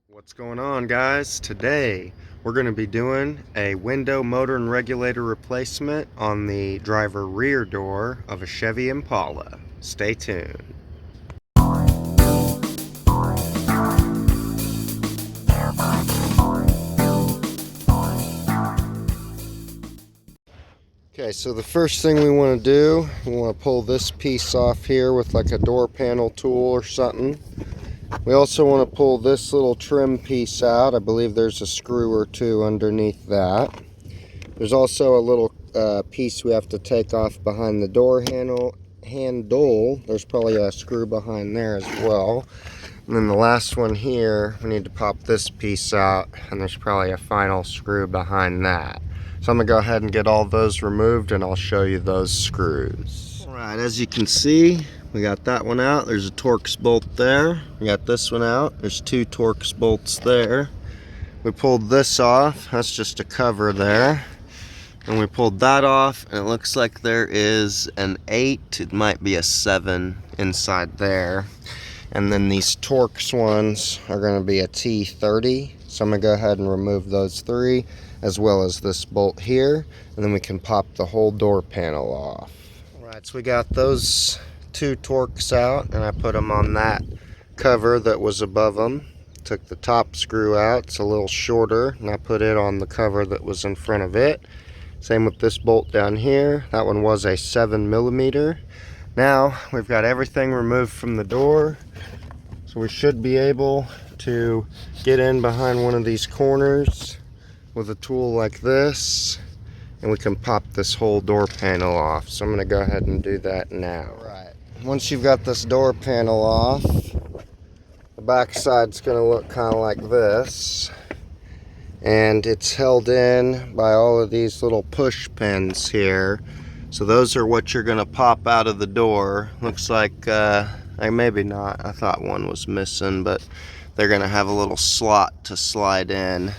What's going on, guys? Today we're going to be doing a window motor and regulator replacement on the driver rear door of a Chevy Impala. Stay tuned. Okay, so the first thing we want to do, we want to pull this piece off here with like a door panel tool or something. We also want to pull this little trim piece out. I believe there's a screw or two underneath that. There's also a little piece we have to take off behind the door handle. There's probably a screw behind there as well. And then the last one here, we need to pop this piece out, and there's probably a final screw behind that. So I'm going to go ahead and get all those removed, and I'll show you those screws. Alright, as you can see, we got that one out. There's a Torx bolt there. We got this one out. There's two Torx bolts there. We pulled this off. That's just a cover there. And we pulled that off, and it looks like there is an 8. It might be a 7 inside there. And then these Torx ones are going to be a T30. So I'm going to go ahead and remove those 3, as well as this bolt here. And then we can pop the whole door panel off. Alright, so we got those 2 Torx out, and I put them on that cover that was above them. Took the top screw out. It's a little shorter, and I put it on the cover that was in front of it. Same with this bolt down here. That one was a 7mm. Now we've got everything removed from the door, so we should be able to get in behind one of these corners with a tool like this, and we can pop this whole door panel off. So I'm going to go ahead and do that now. Right. Once you've got this door panel off, the back side's going to look kind of like this. And it's held in by all of these little push pins here. So those are what you're going to pop out of the door. Looks like, maybe not. I thought one was missing, but they're going to have a little slot to slide in.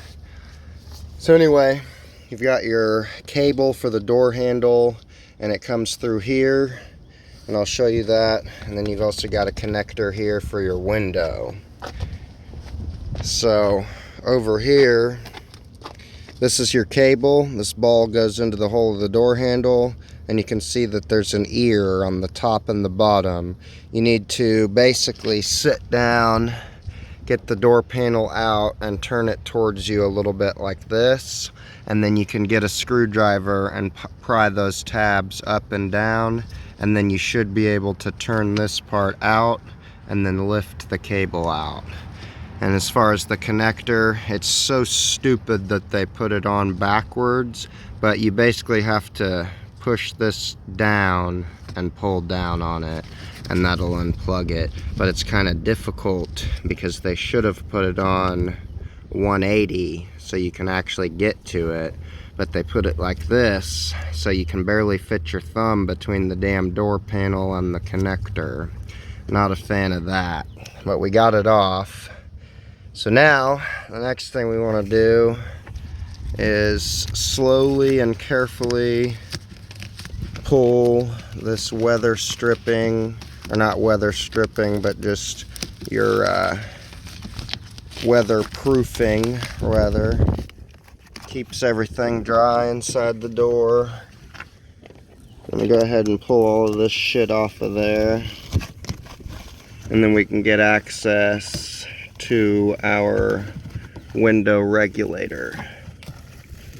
So anyway, you've got your cable for the door handle, and it comes through here. And I'll show you that. And then you've also got a connector here for your window. So over here, this is your cable. This ball goes into the hole of the door handle, and you can see that there's an ear on the top and the bottom. You need to basically sit down, get the door panel out, and turn it towards you a little bit like this, and then you can get a screwdriver and pry those tabs up and down, and then you should be able to turn this part out and then lift the cable out. And as far as the connector, it's so stupid that they put it on backwards, but you basically have to push this down and pull down on it, and that'll unplug it. But it's kind of difficult because they should have put it on 180 so you can actually get to it, but they put it like this so you can barely fit your thumb between the damn door panel and the connector. Not a fan of that, but we got it off. So now, the next thing we want to do is slowly and carefully pull this weather stripping, or not weather stripping, but just your weatherproofing, rather. Keeps everything dry inside the door. Let me go ahead and pull all of this shit off of there. And then we can get access to our window regulator.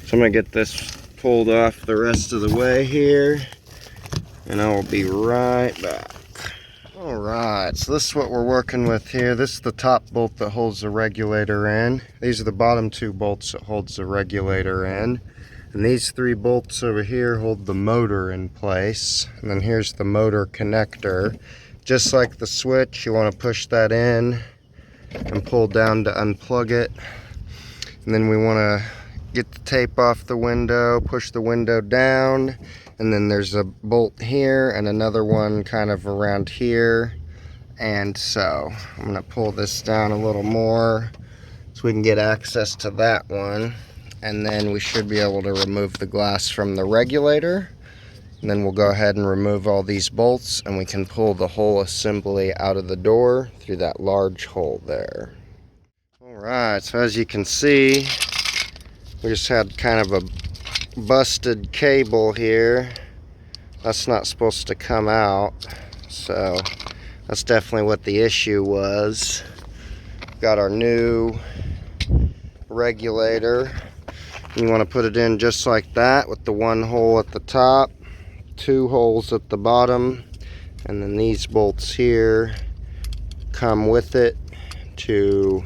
So I'm going to get this pulled off the rest of the way here, and I will be right back. Alright, so this is what we're working with here. This is the top bolt that holds the regulator in. These are the bottom 2 bolts that holds the regulator in. And these 3 bolts over here hold the motor in place. And then here's the motor connector. Just like the switch, you want to push that in and pull down to unplug it. And then we want to get the tape off the window, push the window down, and then there's a bolt here and another one kind of around here. And so I'm going to pull this down a little more so we can get access to that one, and then we should be able to remove the glass from the regulator. And then we'll go ahead and remove all these bolts, and we can pull the whole assembly out of the door through that large hole there. Alright. Alright, so as you can see, we just had kind of a busted cable here. That's not supposed to come out, so that's definitely what the issue was. Got our new regulator. You want to put it in just like that, with the one hole at the top, two holes at the bottom, and then these bolts here come with it to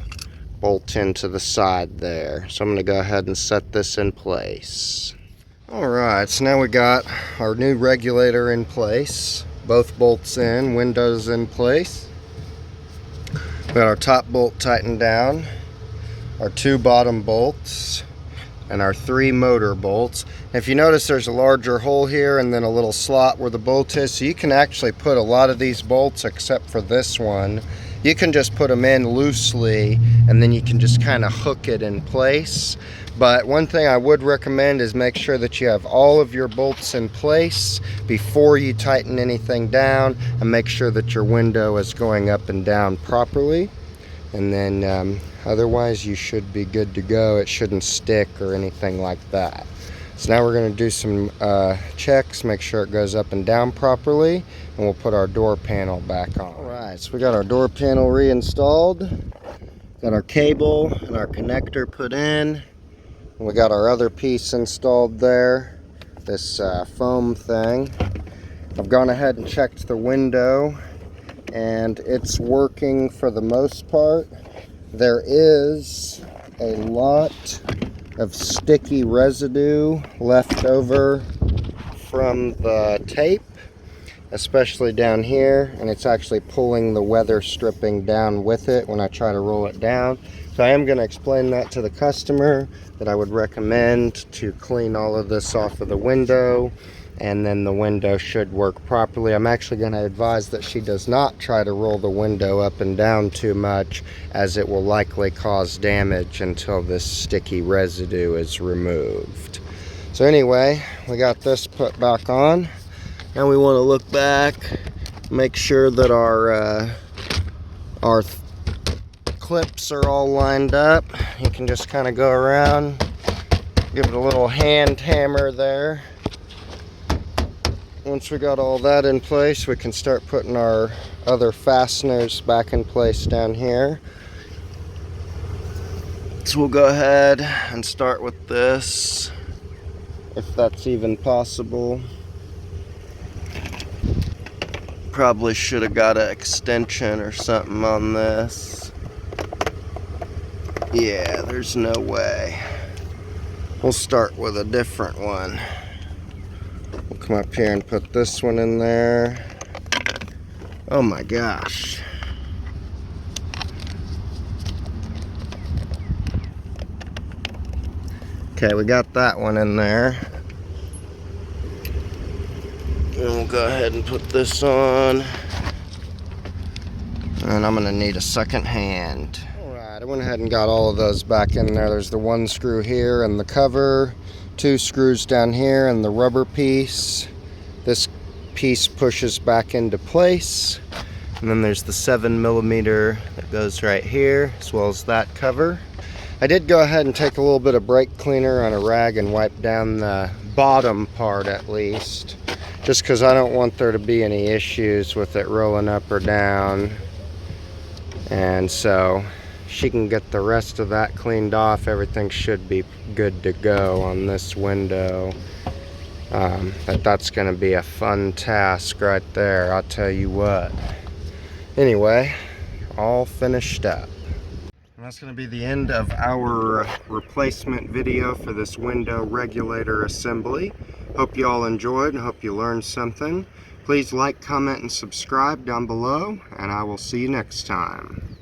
bolt into the side there. So I'm going to go ahead and set this in place. Alright, so now we got our new regulator in place. Both bolts in, windows in place. We got our top bolt tightened down, our two bottom bolts, and our three motor bolts. If you notice, there's a larger hole here and then a little slot where the bolt is, so you can actually put a lot of these bolts, except for this one. You can just put them in loosely and then you can just kind of hook it in place. But one thing I would recommend is make sure that you have all of your bolts in place before you tighten anything down, and make sure that your window is going up and down properly. And then otherwise you should be good to go. It shouldn't stick or anything like that. So now we're going to do some checks, make sure it goes up and down properly, and we'll put our door panel back on. Alright, so we got our door panel reinstalled, got our cable and our connector put in, and we got our other piece installed there, this foam thing. I've gone ahead and checked the window, and it's working for the most part. There is a lot of sticky residue left over from the tape, especially down here, and it's actually pulling the weather stripping down with it when I try to roll it down. So I am going to explain that to the customer, that I would recommend to clean all of this off of the window, and then the window should work properly. I'm actually going to advise that she does not try to roll the window up and down too much, as it will likely cause damage until this sticky residue is removed. So anyway, we got this put back on. Now we want to look back, make sure that our clips are all lined up. You can just kind of go around, give it a little hand hammer there. Once we got all that in place, we can start putting our other fasteners back in place down here. So we'll go ahead and start with this, if that's even possible. Probably should have got an extension or something on this. Yeah, there's no way. We'll start with a different one. We'll come up here and put this one in there. Oh my gosh. Okay, we got that one in there. And we'll go ahead and put this on. And I'm gonna need a second hand. Alright, I went ahead and got all of those back in there. There's the one screw here and the cover, two screws down here and the rubber piece. This piece pushes back into place. And then there's the 7mm that goes right here, as well as that cover. I did go ahead and take a little bit of brake cleaner on a rag and wipe down the bottom part at least, just because I don't want there to be any issues with it rolling up or down. And so she can get the rest of that cleaned off. Everything should be good to go on this window. But that's going to be a fun task right there, I'll tell you what. Anyway, all finished up. And that's going to be the end of our replacement video for this window regulator assembly. Hope you all enjoyed and hope you learned something. Please like, comment, and subscribe down below, and I will see you next time.